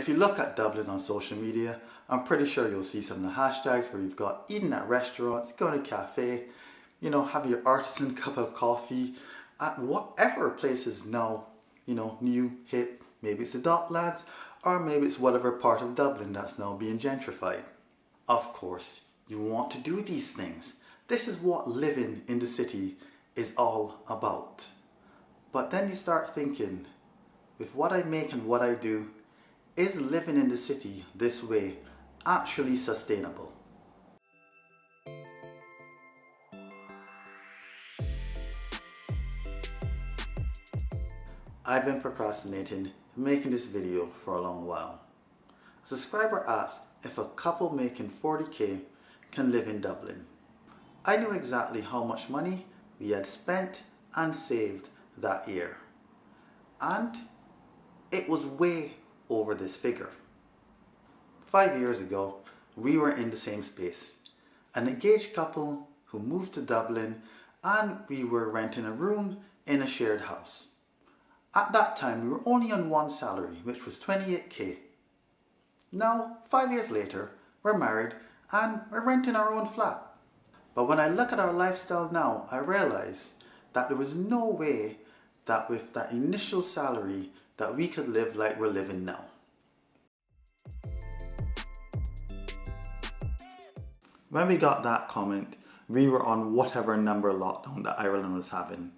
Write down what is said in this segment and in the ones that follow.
If you look at Dublin on social media, I'm pretty sure you'll see some of the hashtags where you've got eating at restaurants, going to a cafe, have your artisan cup of coffee at whatever places now, new, hip. Maybe it's the Docklands, or maybe it's whatever part of Dublin that's now being gentrified. Of course, you want to do these things. This is what living in the city is all about. But then you start thinking, with what I make and what I do, is living in the city this way actually sustainable? I've been procrastinating making this video for a long while. A subscriber asked if a couple making 40k can live in Dublin. I knew exactly how much money we had spent and saved that year, and it was way over this figure. 5 years ago, we were in the same space, an engaged couple who moved to Dublin, and we were renting a room in a shared house. At that time, we were only on one salary, which was 28k. Now, 5 years later, we're married and we're renting our own flat. But when I look at our lifestyle now, I realize that there was no way that with that initial salary that we could live like we're living now. When we got that comment, we were on whatever number lockdown that Ireland was having.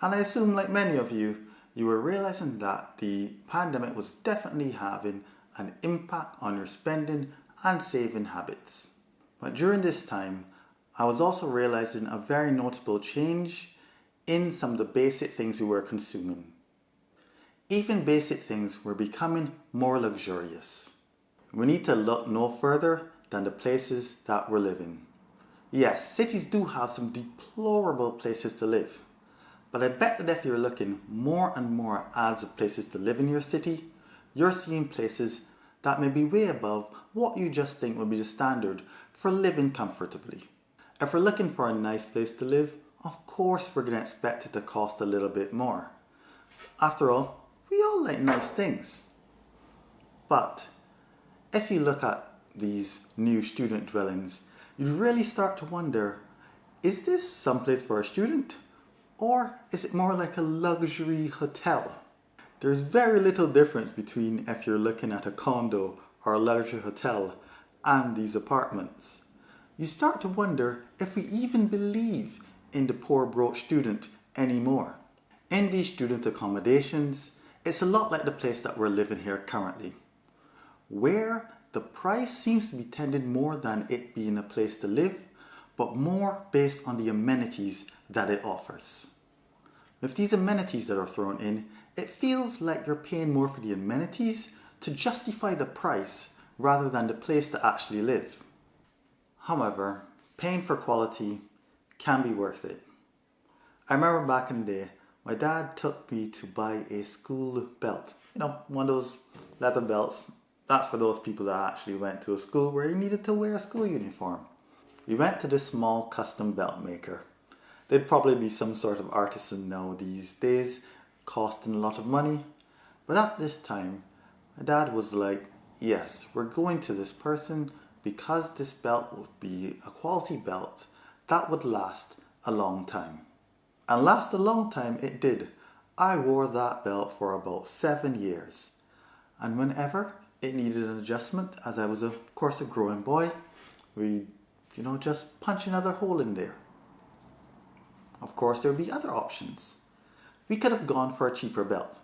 And I assume, like many of you, you were realizing that the pandemic was definitely having an impact on your spending and saving habits. But during this time, I was also realizing a very notable change in some of the basic things we were consuming. Even basic things were becoming more luxurious. We need to look no further than the places that we're living. Yes, cities do have some deplorable places to live. But I bet that if you're looking more and more at ads of places to live in your city, you're seeing places that may be way above what you just think would be the standard for living comfortably. If we're looking for a nice place to live, of course we're going to expect it to cost a little bit more. After all, we all like nice things. But if you look at these new student dwellings, you really start to wonder, is this someplace for a student? Or is it more like a luxury hotel? There's very little difference between if you're looking at a condo or a luxury hotel and these apartments. You start to wonder if we even believe in the poor broke student anymore. In these student accommodations, it's a lot like the place that we're living here currently, where the price seems to be tending more than it being a place to live, but more based on the amenities that it offers. With these amenities that are thrown in, it feels like you're paying more for the amenities to justify the price rather than the place to actually live. However, paying for quality can be worth it. I remember back in the day, my dad took me to buy a school belt. One of those leather belts. That's for those people that actually went to a school where you needed to wear a school uniform. We went to this small custom belt maker. They'd probably be some sort of artisan now these days, costing a lot of money. But at this time, my dad was like, yes, we're going to this person because this belt would be a quality belt that would last a long time. And last a long time it did. I wore that belt for about 7 years. And whenever it needed an adjustment, as I was of course a growing boy, we just punch another hole in there. Of course, there would be other options. We could have gone for a cheaper belt.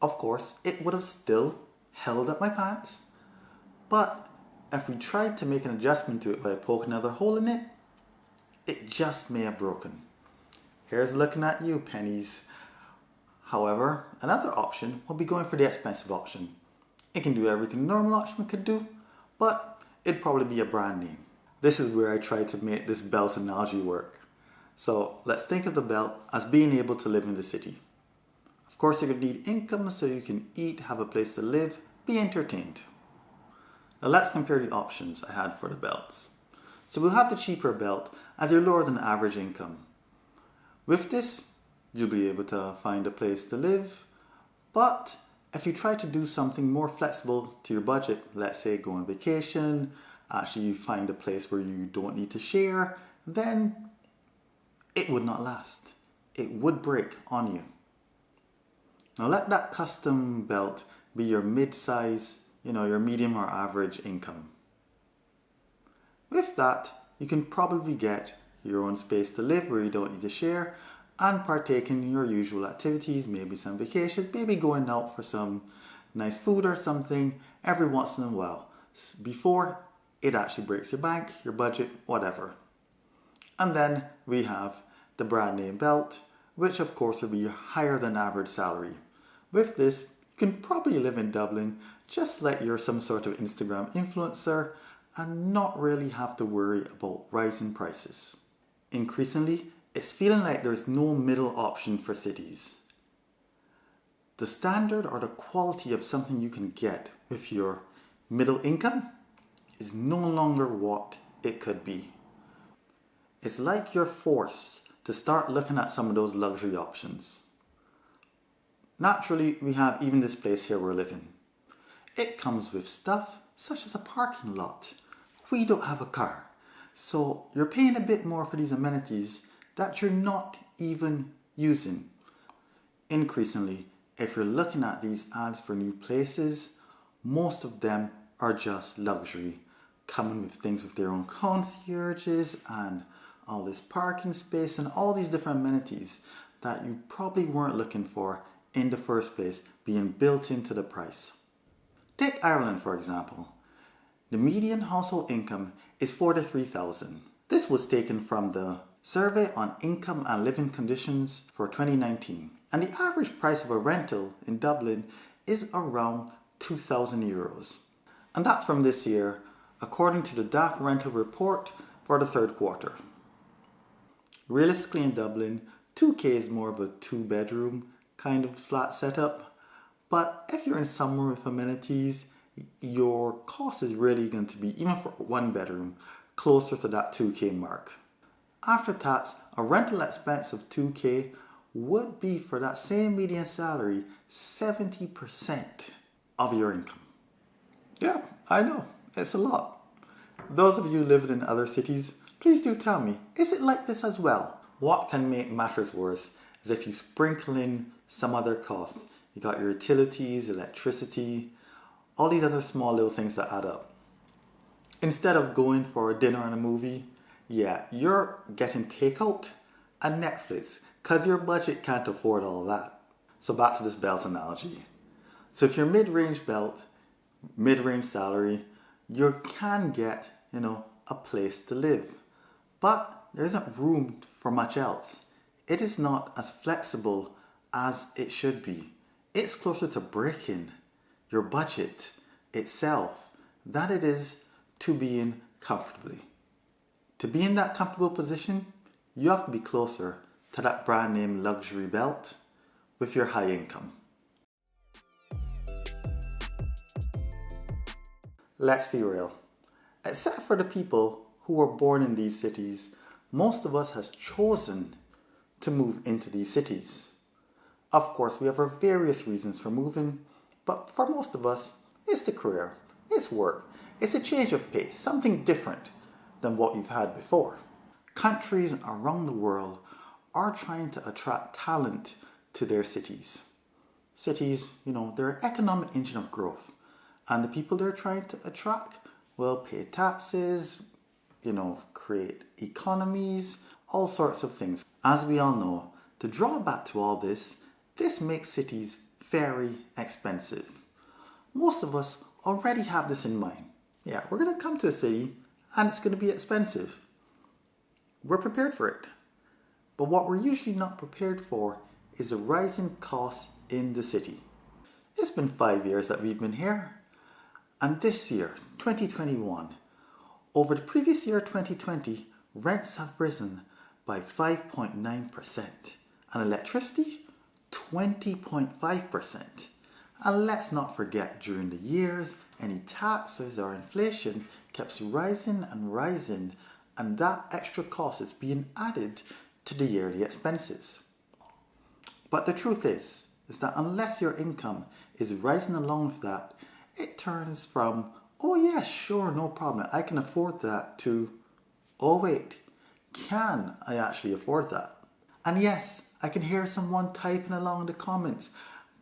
Of course, it would have still held up my pants. But if we tried to make an adjustment to it by poking another hole in it, it just may have broken. Here's looking at you, pennies. However, another option would be going for the expensive option. It can do everything a normal option could do, but it'd probably be a brand name. This is where I try to make this belt analogy work. So let's think of the belt as being able to live in the city. Of course, you're going to need income so you can eat, have a place to live, be entertained. Now let's compare the options I had for the belts. So we'll have the cheaper belt as your lower than average income. With this, you'll be able to find a place to live, but If you try to do something more flexible to your budget, let's say go on vacation, actually you find a place where you don't need to share, then it would not last. It would break on you. Now let that custom belt be your mid-size, your medium or average income. With that, you can probably get your own space to live where you don't need to share and partake in your usual activities, maybe some vacations, maybe going out for some nice food or something every once in a while before it actually breaks your bank, your budget, whatever. And then we have the brand name belt, which of course will be higher than average salary. With this, you can probably live in Dublin just like you're some sort of Instagram influencer and not really have to worry about rising prices. Increasingly, it's feeling like there's no middle option for cities. The standard or the quality of something you can get with your middle income is no longer what it could be. It's like you're forced to start looking at some of those luxury options. Naturally, we have even this place here we're living. It comes with stuff such as a parking lot. We don't have a car, so you're paying a bit more for these amenities that you're not even using. Increasingly, if you're looking at these ads for new places, most of them are just luxury, coming with things with their own concierges and all this parking space and all these different amenities that you probably weren't looking for in the first place being built into the price. Take Ireland for example. The median household income is $43,000. This was taken from the Survey on Income and Living Conditions for 2019. And the average price of a rental in Dublin is around €2,000. And that's from this year, according to the DAF rental report for the third quarter. Realistically in Dublin, 2K is more of a 2-bedroom kind of flat setup. But if you're in somewhere with amenities, your cost is really going to be, even for 1 bedroom, closer to that 2K mark. After tax, a rental expense of 2K would be, for that same median salary, 70% of your income. Yeah, I know, it's a lot. Those of you living in other cities, please do tell me, is it like this as well? What can make matters worse is if you sprinkle in some other costs. You got your utilities, electricity, all these other small little things that add up. Instead of going for a dinner and a movie, yeah, you're getting takeout and Netflix because your budget can't afford all that. So back to this belt analogy. So if you're mid-range belt, mid-range salary, you can get, a place to live. But there isn't room for much else. It is not as flexible as it should be. It's closer to breaking your budget itself than it is to being comfortably. To be in that comfortable position, you have to be closer to that brand name luxury belt with your high income. Let's be real. Except for the people who were born in these cities, most of us has chosen to move into these cities. Of course, we have our various reasons for moving, but for most of us, it's the career, it's work, it's a change of pace, something different than what you've had before. Countries around the world are trying to attract talent to their cities. Cities, they're an economic engine of growth, and the people they're trying to attract will pay taxes, create economies, all sorts of things. As we all know, the drawback to all this makes cities very expensive. Most of us already have this in mind. Yeah, we're going to come to a city and it's going to be expensive. We're prepared for it. But what we're usually not prepared for is the rising costs in the city. It's been 5 years that we've been here. And this year, 2021, over the previous year, 2020, rents have risen by 5.9%. And electricity, 20.5%. And let's not forget, during the years, any taxes or inflation keeps rising and rising, and that extra cost is being added to the yearly expenses. But the truth is that unless your income is rising along with that, it turns from, oh yeah, sure, no problem, I can afford that, to, oh wait, can I actually afford that? And yes, I can hear someone typing along in the comments,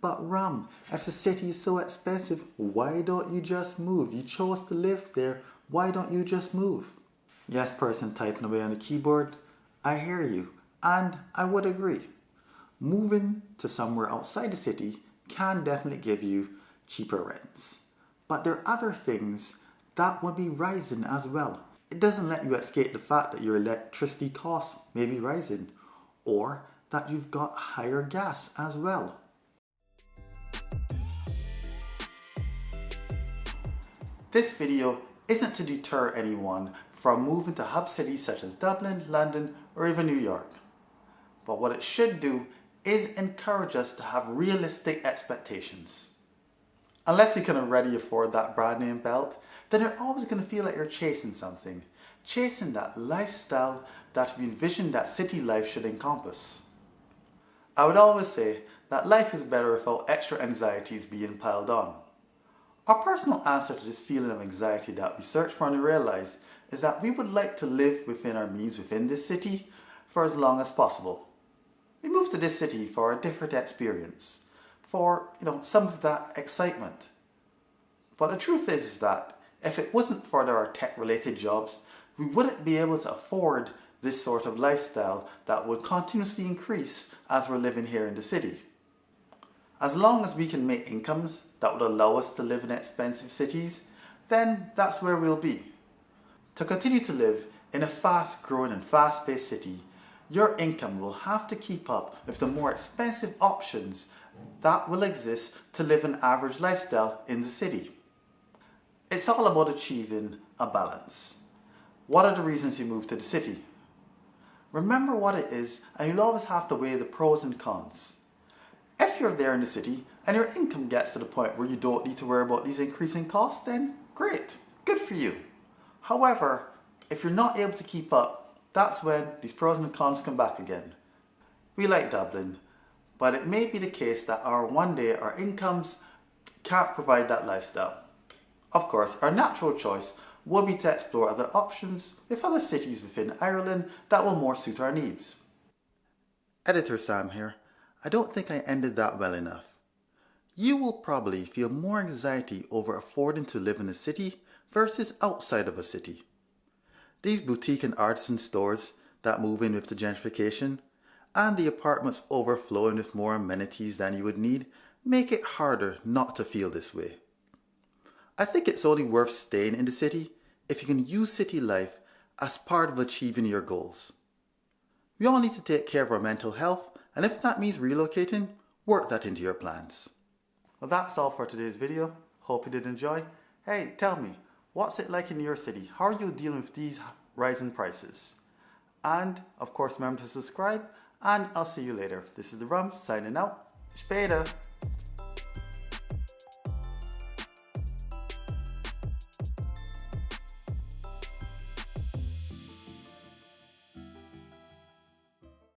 but Ram, if the city is so expensive, why don't you just move? You chose to live there, why don't you just move? Yes, person typing away on the keyboard, I hear you, and I would agree. Moving to somewhere outside the city can definitely give you cheaper rents. But there are other things that will be rising as well. It doesn't let you escape the fact that your electricity costs may be rising, or that you've got higher gas as well. This video isn't to deter anyone from moving to hub cities such as Dublin, London, or even New York. But what it should do is encourage us to have realistic expectations. Unless you can already afford that brand name belt, then you're always going to feel like you're chasing something. Chasing that lifestyle that we envision that city life should encompass. I would always say that life is better without extra anxieties being piled on. Our personal answer to this feeling of anxiety that we search for and realize is that we would like to live within our means within this city for as long as possible. We moved to this city for a different experience, for some of that excitement. But the truth is that if it wasn't for our tech-related jobs, we wouldn't be able to afford this sort of lifestyle that would continuously increase as we're living here in the city. As long as we can make incomes that would allow us to live in expensive cities, then that's where we'll be. To continue to live in a fast-growing and fast-paced city, your income will have to keep up with the more expensive options that will exist to live an average lifestyle in the city. It's all about achieving a balance. What are the reasons you moved to the city? Remember what it is, and you'll always have to weigh the pros and cons. If you're there in the city and your income gets to the point where you don't need to worry about these increasing costs, then great, good for you. However, if you're not able to keep up, that's when these pros and cons come back again. We like Dublin, but it may be the case that one day our incomes can't provide that lifestyle. Of course, our natural choice would be to explore other options with other cities within Ireland that will more suit our needs. Editor Sam here. I don't think I ended that well enough. You will probably feel more anxiety over affording to live in a city versus outside of a city. These boutique and artisan stores that move in with the gentrification and the apartments overflowing with more amenities than you would need make it harder not to feel this way. I think it's only worth staying in the city if you can use city life as part of achieving your goals. We all need to take care of our mental health, and if that means relocating, work that into your plans. Well, that's all for today's video. Hope you did enjoy. Hey, tell me, what's it like in your city? How are you dealing with these rising prices? And of course, remember to subscribe, and I'll see you later. This is the Rum signing out. Später.